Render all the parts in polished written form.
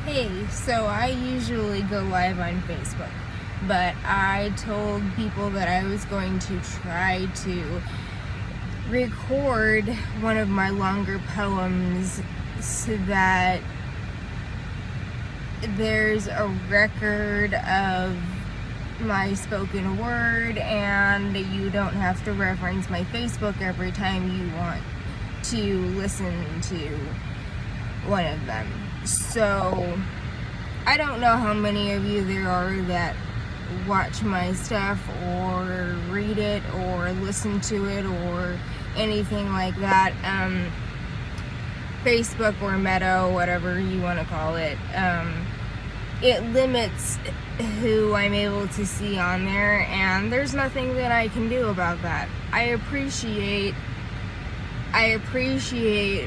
Hey, so I usually go live on Facebook, but I told people that I was going to try to record one of my longer poems so that there's a record of my spoken word and you don't have to reference my Facebook every time you want to listen to one of them. So I don't know how many of you there are that watch my stuff or read it or listen to it or anything like that. Facebook or Meta, whatever you want to call it, it limits who I'm able to see on there, and there's nothing that I can do about that. I appreciate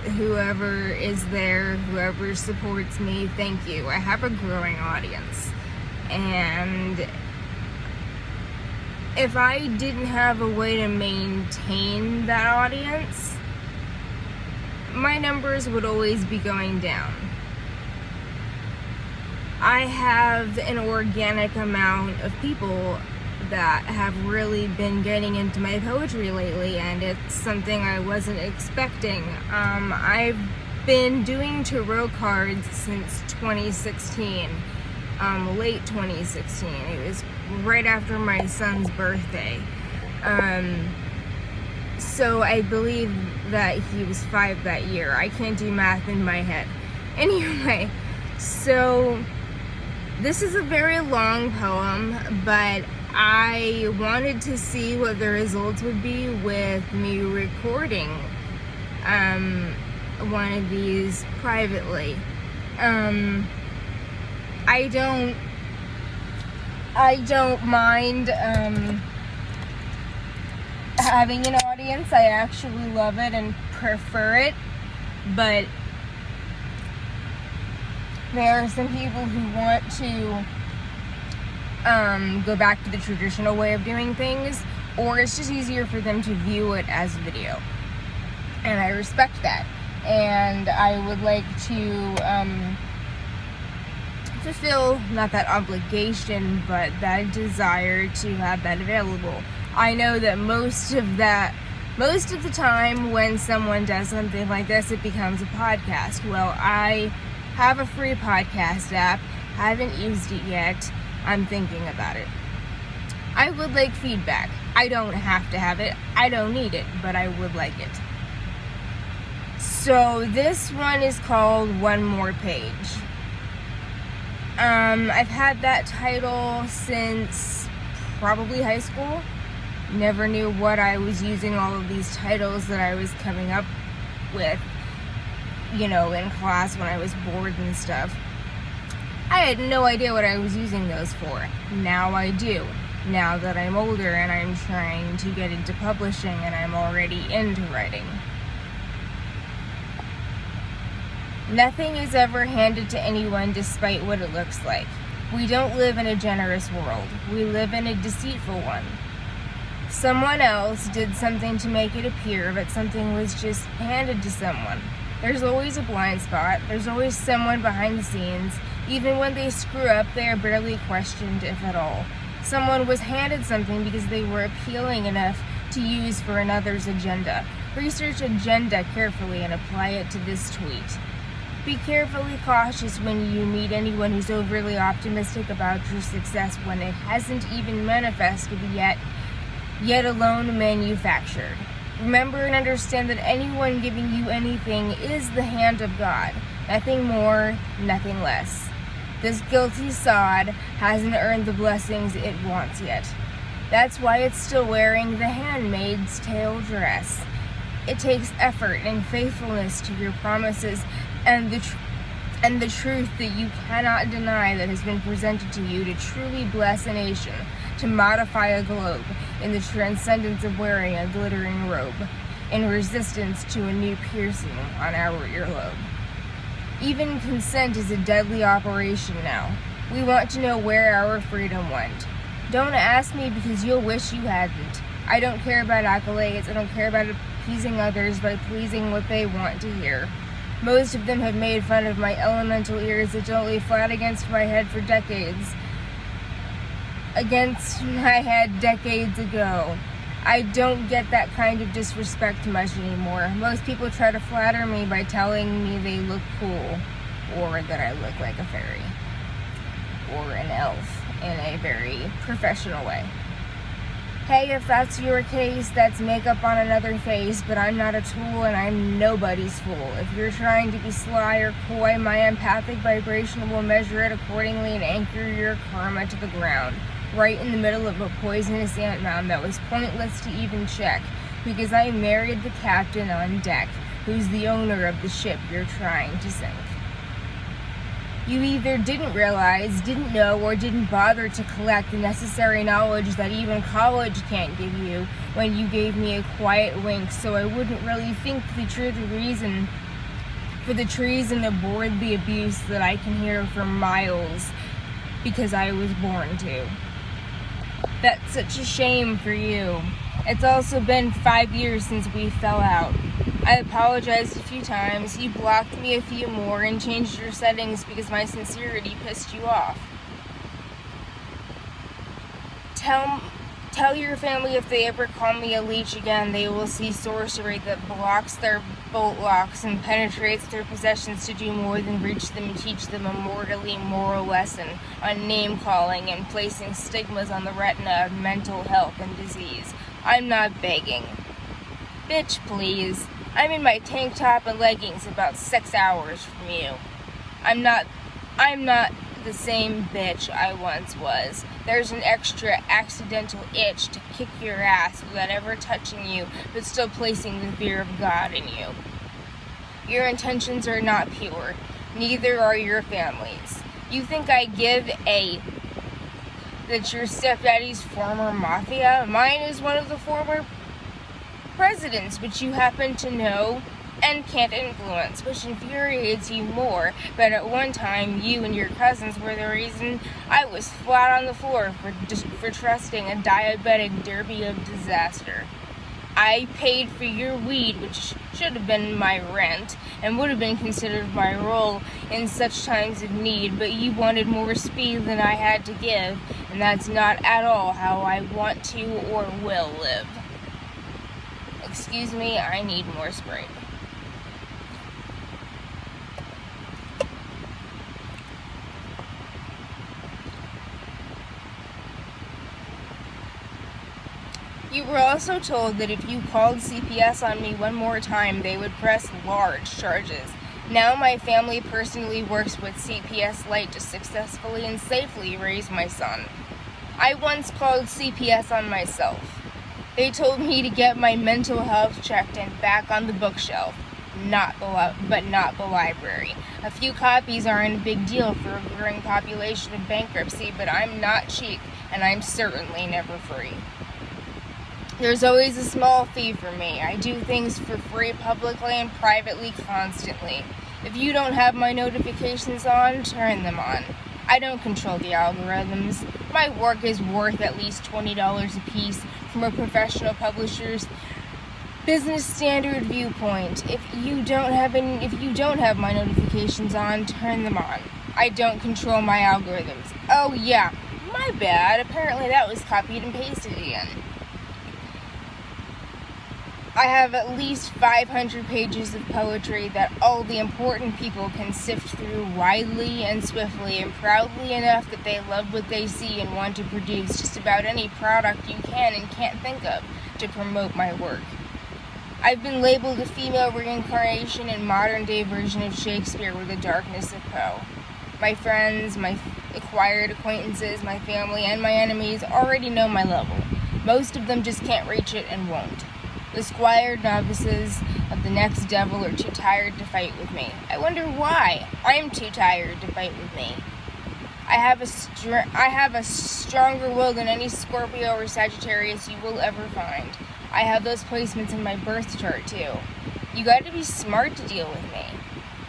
whoever is there, whoever supports me. Thank you. I have a growing audience. And if I didn't have a way to maintain that audience, my numbers would always be going down. I have an organic amount of people that have really been getting into my poetry lately, and it's something I wasn't expecting. I've been doing tarot cards since 2016, late 2016. It was right after my son's birthday. So I believe that he was 5 that year. I can't do math in my head. Anyway, so this is a very long poem, but I wanted to see what the results would be with me recording one of these privately. I don't mind having an audience. I actually love it and prefer it, but there are some people who want to go back to the traditional way of doing things, or it's just easier for them to view it as video, and I respect that. And I would like to fulfill not that obligation, but that desire to have that available. I know that most of the time when someone does something like this, it becomes a podcast. Well, I have a free podcast app, haven't used it yet. I'm thinking about it. I would like feedback. I don't have to have it. I don't need it, but I would like it. So this one is called One More Page. I've had that title since probably high school. Never knew what I was using all of these titles that I was coming up with, in class when I was bored and stuff. I had no idea what I was using those for. Now I do. Now that I'm older and I'm trying to get into publishing and I'm already into writing. Nothing is ever handed to anyone despite what it looks like. We don't live in a generous world. We live in a deceitful one. Someone else did something to make it appear that something was just handed to someone. There's always a blind spot. There's always someone behind the scenes. Even when they screw up, they are barely questioned, if at all. Someone was handed something because they were appealing enough to use for another's agenda. Research agenda carefully and apply it to this tweet. Be carefully cautious when you meet anyone who's overly optimistic about your success when it hasn't even manifested yet alone manufactured. Remember and understand that anyone giving you anything is the hand of God. Nothing more, nothing less. This guilty sod hasn't earned the blessings it wants yet. That's why it's still wearing the handmaid's tale dress. It takes effort and faithfulness to your promises and the truth that you cannot deny that has been presented to you to truly bless a nation, to modify a globe in the transcendence of wearing a glittering robe, in resistance to a new piercing on our earlobe. Even consent is a deadly operation now. We want to know where our freedom went. Don't ask me because you'll wish you hadn't. I don't care about accolades. I don't care about appeasing others by pleasing what they want to hear. Most of them have made fun of my elemental ears that don't lay flat against my head for decades. Against my head decades ago. I don't get that kind of disrespect much anymore. Most people try to flatter me by telling me they look cool, or that I look like a fairy, or an elf in a very professional way. Hey, if that's your case, that's makeup on another face, but I'm not a tool and I'm nobody's fool. If you're trying to be sly or coy, my empathic vibration will measure it accordingly and anchor your karma to the ground, right in the middle of a poisonous antmound that was pointless to even check, because I married the captain on deck, who's the owner of the ship you're trying to sink. You either didn't realize, didn't know, or didn't bother to collect the necessary knowledge that even college can't give you when you gave me a quiet wink, so I wouldn't really think the true reason for the treason aboard the abuse that I can hear for miles because I was born to. That's such a shame for you. It's also been 5 years since we fell out. I apologized a few times, you blocked me a few more, and changed your settings because my sincerity pissed you off. Tell your family if they ever call me a leech again, they will see sorcery that blocks their bolt locks and penetrates their possessions to do more than reach them and teach them a mortally moral lesson on name-calling and placing stigmas on the retina of mental health and disease. I'm not begging. Bitch, please. I'm in my tank top and leggings about 6 hours from you. I'm not the same bitch I once was. There's an extra accidental itch to kick your ass without ever touching you, but still placing the fear of God in you. Your intentions are not pure. Neither are your family's. You think I give a that your stepdaddy's former mafia? Mine is one of the former presidents, which you happen to know and can't influence, which infuriates you more. But at one time, you and your cousins were the reason I was flat on the floor for trusting a diabetic derby of disaster. I paid for your weed, which should have been my rent, and would have been considered my role in such times of need, but you wanted more speed than I had to give, and that's not at all how I want to or will live. Excuse me, I need more Sprite. You were also told that if you called CPS on me one more time, they would press large charges. Now my family personally works with CPS Light to successfully and safely raise my son. I once called CPS on myself. They told me to get my mental health checked and back on the bookshelf, but not the library. A few copies aren't a big deal for a growing population of bankruptcy, but I'm not cheap, and I'm certainly never free. There's always a small fee for me. I do things for free publicly and privately constantly. If you don't have my notifications on, turn them on. I don't control the algorithms. My work is worth at least $20 a piece from a professional publisher's business standard viewpoint. If you don't have my notifications on, turn them on. I don't control my algorithms. Oh yeah, my bad. Apparently that was copied and pasted again. I have at least 500 pages of poetry that all the important people can sift through widely and swiftly and proudly enough that they love what they see and want to produce just about any product you can and can't think of to promote my work. I've been labeled a female reincarnation and modern-day version of Shakespeare with the darkness of Poe. My friends, my acquired acquaintances, my family, and my enemies already know my level. Most of them just can't reach it and won't. The squired novices of the next devil are too tired to fight with me. I wonder why. I'm too tired to fight with me. I have a stronger will than any Scorpio or Sagittarius you will ever find. I have those placements in my birth chart too. You gotta be smart to deal with me.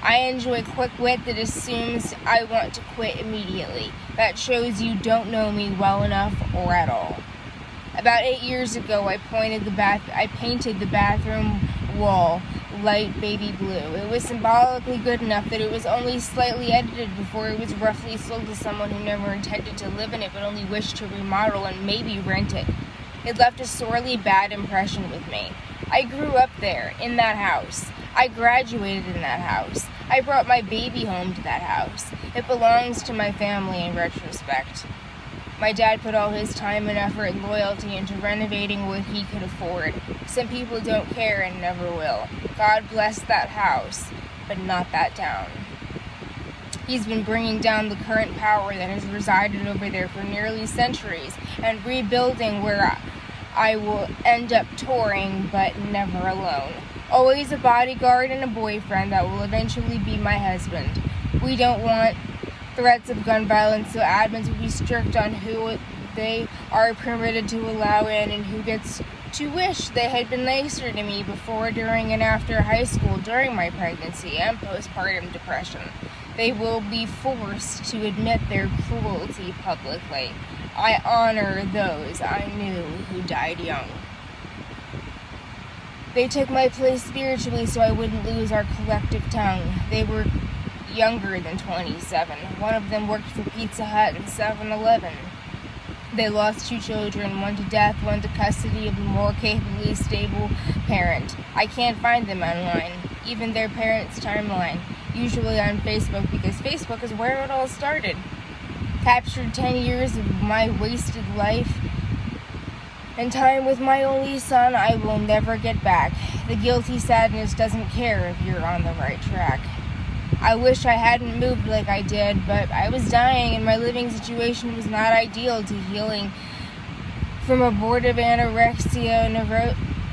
I enjoy quick wit that assumes I want to quit immediately. That shows you don't know me well enough or at all. About 8 years ago, I painted the bathroom wall light baby blue. It was symbolically good enough that it was only slightly edited before it was roughly sold to someone who never intended to live in it but only wished to remodel and maybe rent it. It left a sorely bad impression with me. I grew up there, in that house. I graduated in that house. I brought my baby home to that house. It belongs to my family in retrospect. My dad put all his time and effort and loyalty into renovating what he could afford. Some people don't care and never will. God bless that house, but not that town. He's been bringing down the current power that has resided over there for nearly centuries and rebuilding where I will end up touring, but never alone. Always a bodyguard and a boyfriend that will eventually be my husband. We don't want threats of gun violence, so admins will be strict on who they are permitted to allow in and who gets to wish they had been nicer to me before, during, and after high school, during my pregnancy and postpartum depression. They will be forced to admit their cruelty publicly. I honor those I knew who died young. They took my place spiritually so I wouldn't lose our collective tongue. They were younger than 27. One of them worked for Pizza Hut and 7-Eleven. They lost 2 children, one to death, one to custody of a more capably stable parent. I can't find them online, even their parents' timeline, usually on Facebook, because Facebook is where it all started. Captured 10 years of my wasted life and time with my only son I will never get back. The guilty sadness doesn't care if you're on the right track. I wish I hadn't moved like I did, but I was dying and my living situation was not ideal to healing from abortive anorexia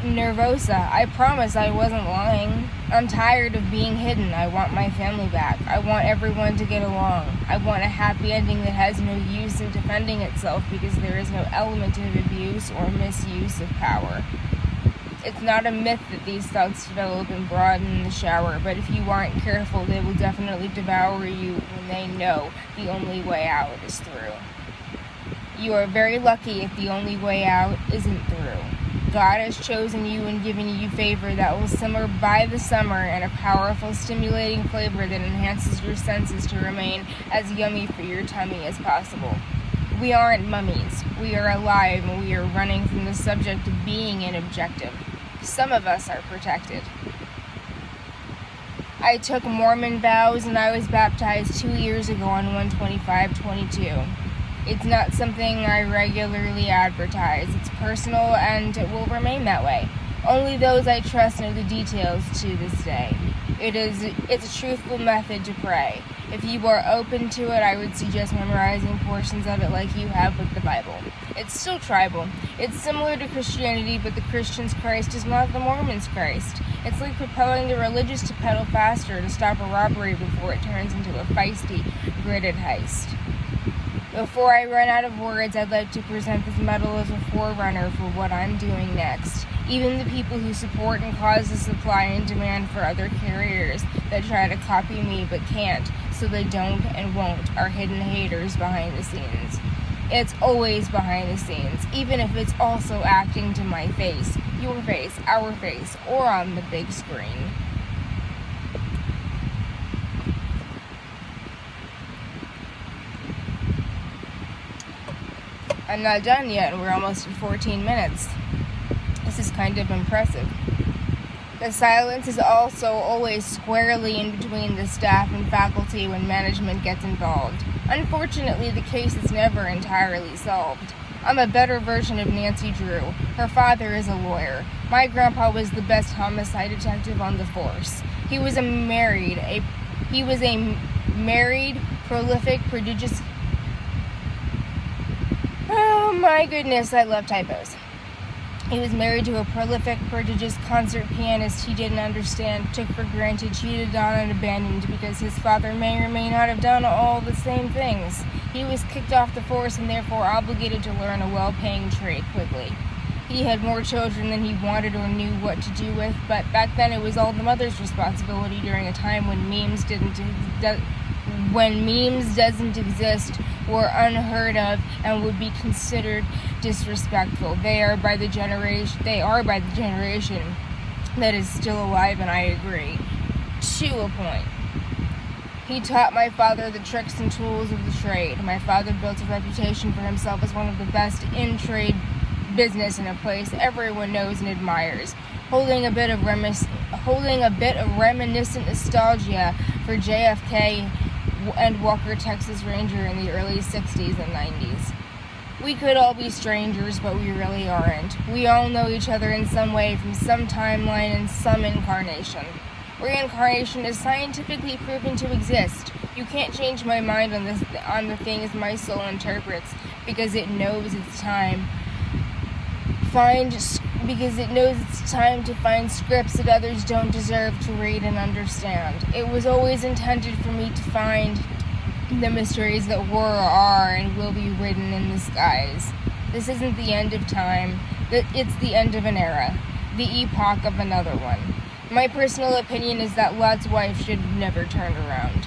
nervosa. I promise I wasn't lying. I'm tired of being hidden. I want my family back. I want everyone to get along. I want a happy ending that has no use in defending itself because there is no element of abuse or misuse of power. It's not a myth that these thoughts develop and broaden in the shower, but if you aren't careful, they will definitely devour you when they know the only way out is through. You are very lucky if the only way out isn't through. God has chosen you and given you favor that will simmer by the summer and a powerful, stimulating flavor that enhances your senses to remain as yummy for your tummy as possible. We aren't mummies. We are alive and we are running from the subject of being an objective. Some of us are protected. I took Mormon vows and I was baptized 2 years ago on 1/25/22. It's not something I regularly advertise. It's personal and it will remain that way. Only those I trust know the details to this day. It's a truthful method to pray. If you are open to it, I would suggest memorizing portions of it like you have with the Bible. It's still tribal. It's similar to Christianity, but the Christian's Christ is not the Mormon's Christ. It's like propelling the religious to pedal faster to stop a robbery before it turns into a feisty, gridded heist. Before I run out of words, I'd like to present this medal as a forerunner for what I'm doing next. Even the people who support and cause the supply and demand for other carriers that try to copy me but can't, so they don't and won't, are hidden haters behind the scenes. It's always behind the scenes, even if it's also acting to my face, your face, our face, or on the big screen. I'm not done yet, and we're almost at 14 minutes. This is kind of impressive. The silence is also always squarely in between the staff and faculty when management gets involved. Unfortunately, the case is never entirely solved. I'm a better version of Nancy Drew. Her father is a lawyer. My grandpa was the best homicide detective on the force. He was a married, prolific, prodigious... Oh my goodness, I love typos. He was married to a prolific, prodigious concert pianist he didn't understand, took for granted, cheated on, and abandoned because his father may or may not have done all the same things. He was kicked off the force and therefore obligated to learn a well-paying trade quickly. He had more children than he wanted or knew what to do with, but back then it was all the mother's responsibility during a time when memes doesn't exist, were unheard of, and would be considered disrespectful. They are by the generation that is still alive, and I agree. To a point. He taught my father the tricks and tools of the trade. My father built a reputation for himself as one of the best in trade business in a place everyone knows and admires, holding a bit of reminiscent nostalgia for JFK and Walker Texas Ranger in the early 60s and 90s. We could all be strangers, but we really aren't. We all know each other in some way from some timeline and some incarnation. Reincarnation is scientifically proven to exist. You can't change my mind on the things my soul interprets because it knows it's time. Because it knows it's time to find scripts that others don't deserve to read and understand. It was always intended for me to find the mysteries that were, are, and will be written in the skies. This isn't the end of time. It's the end of an era. The epoch of another one. My personal opinion is that Lot's wife should have never turned around.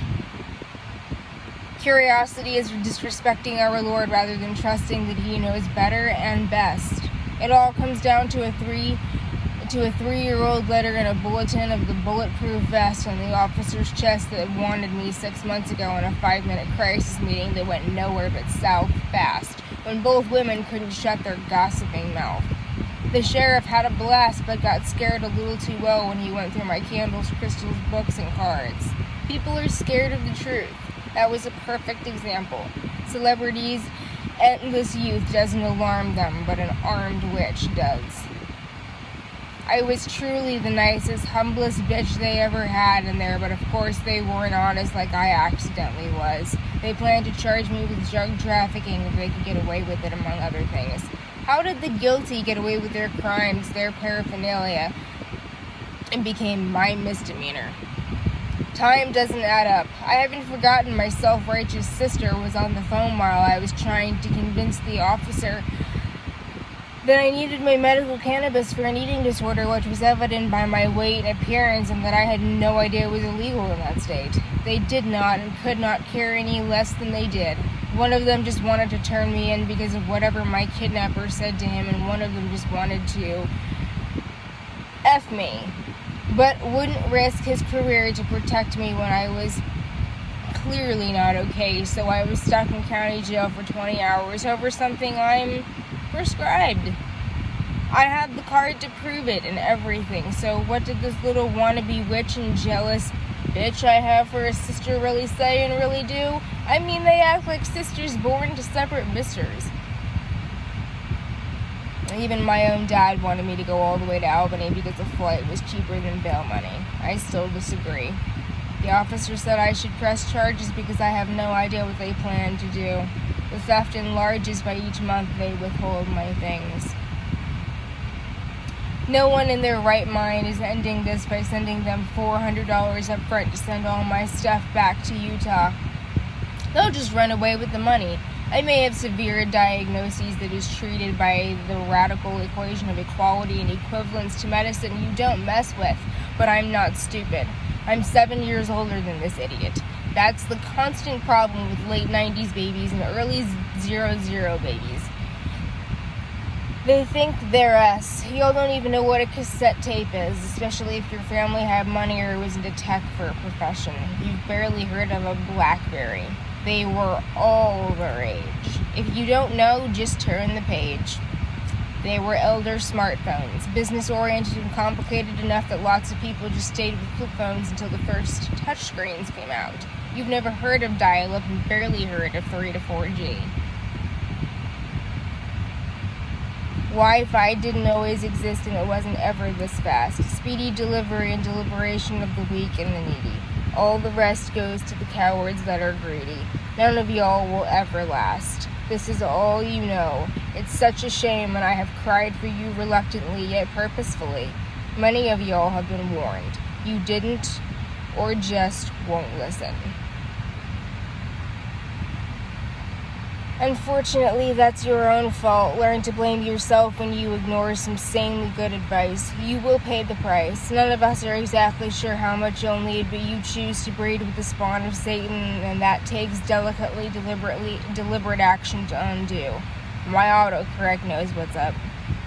Curiosity is disrespecting our Lord rather than trusting that He knows better and best. It all comes down to a 3-year-old letter in a bulletin of the bulletproof vest on the officer's chest that wanted me 6 months ago in a 5-minute crisis meeting that went nowhere but south fast, when both women couldn't shut their gossiping mouth. The sheriff had a blast but got scared a little too well when he went through my candles, crystals, books, and cards. People are scared of the truth. That was a perfect example. Celebrities' endless youth doesn't alarm them, but an armed witch does. I was truly the nicest, humblest bitch they ever had in there, but of course they weren't honest like I accidentally was. They planned to charge me with drug trafficking if they could get away with it, among other things. How did the guilty get away with their crimes, their paraphernalia, and became my misdemeanor? Time doesn't add up. I haven't forgotten my self-righteous sister was on the phone while I was trying to convince the officer that I needed my medical cannabis for an eating disorder, which was evident by my weight and appearance, and that I had no idea it was illegal in that state. They did not and could not care any less than they did. One of them just wanted to turn me in because of whatever my kidnapper said to him, and one of them just wanted to F me, but wouldn't risk his career to protect me when I was clearly not okay, so I was stuck in county jail for 20 hours over something I'm prescribed. I had the card to prove it and everything, so what did this little wannabe witch and jealous bitch I have for a sister really say and really do? I mean, they act like sisters born to separate misters. Even my own dad wanted me to go all the way to Albany because a flight was cheaper than bail money. I still disagree. The officer said I should press charges because I have no idea what they plan to do. The theft enlarges by each month they withhold my things. No one in their right mind is ending this by sending them $400 up front to send all my stuff back to Utah. They'll just run away with the money. I may have severe diagnoses that is treated by the radical equation of equality and equivalence to medicine you don't mess with, but I'm not stupid. I'm 7 years older than this idiot. That's the constant problem with late 90s babies and early 00 babies. They think they're us. Y'all don't even know what a cassette tape is, especially if your family had money or was into tech for a profession. You've barely heard of a BlackBerry. They were all their age. If you don't know, just turn the page. They were elder smartphones, business-oriented and complicated enough that lots of people just stayed with flip phones until the first touchscreens came out. You've never heard of dial-up and barely heard of 3 to 4G. Wi-Fi didn't always exist, and it wasn't ever this fast. Speedy delivery and deliberation of the weak and the needy. All the rest goes to the cowards that are greedy. None of y'all will ever last. This is all you know. It's such a shame, and I have cried for you reluctantly yet purposefully. Many of y'all have been warned. You didn't, or just won't listen. Unfortunately, that's your own fault. Learn to blame yourself when you ignore some sanely good advice. You will pay the price. None of us are exactly sure how much you'll need, but you choose to breed with the spawn of Satan, and that takes deliberate action to undo. My autocorrect knows what's up.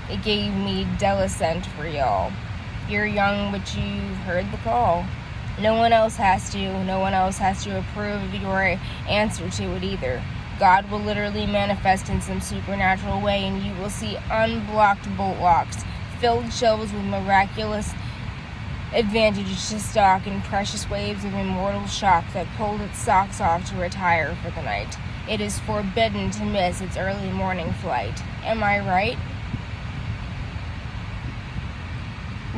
It gave me Delicent for y'all. You're young, but you've heard the call. No one else has to. No one else has to approve of your answer to it either. God will literally manifest in some supernatural way, and you will see unblocked bolt locks, filled shelves with miraculous advantage to stock, and precious waves of immortal shock that pulled its socks off to retire for the night. It is forbidden to miss its early morning flight. Am I right?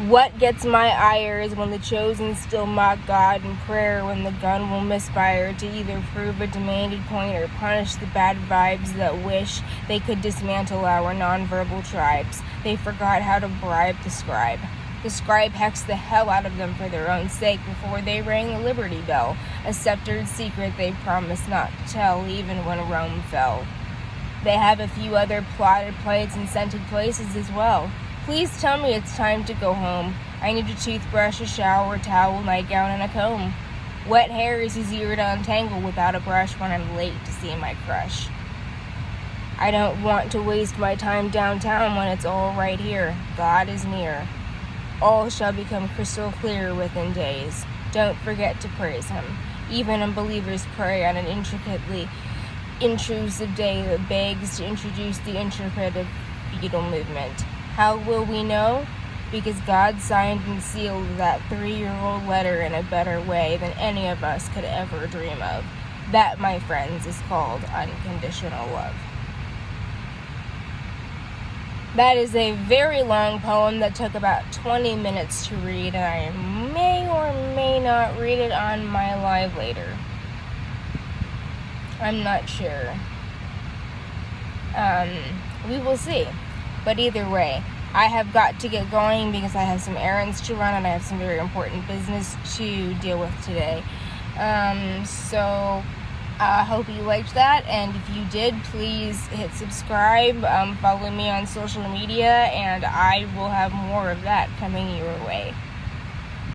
What gets my ire is when the chosen still mock God in prayer, when the gun will misfire to either prove a demanded point or punish the bad vibes that wish they could dismantle our nonverbal tribes. They forgot how to bribe the scribe. The scribe hexed the hell out of them for their own sake before they rang the Liberty Bell, a sceptered secret they promised not to tell even when Rome fell. They have a few other plotted plates and scented places as well. Please tell me it's time to go home. I need a toothbrush, a shower, towel, nightgown, and a comb. Wet hair is easier to untangle without a brush when I'm late to see my crush. I don't want to waste my time downtown when it's all right here. God is near. All shall become crystal clear within days. Don't forget to praise him. Even unbelievers pray on an intricately intrusive day that begs to introduce the intricate beetle movement. How will we know? Because God signed and sealed that 3-year-old letter in a better way than any of us could ever dream of. That, my friends, is called unconditional love. That is a very long poem that took about 20 minutes to read, and I may or may not read it on my live later. I'm not sure. We will see. But either way, I have got to get going because I have some errands to run and I have some very important business to deal with today. So I hope you liked that, and if you did, please hit subscribe, follow me on social media, and I will have more of that coming your way.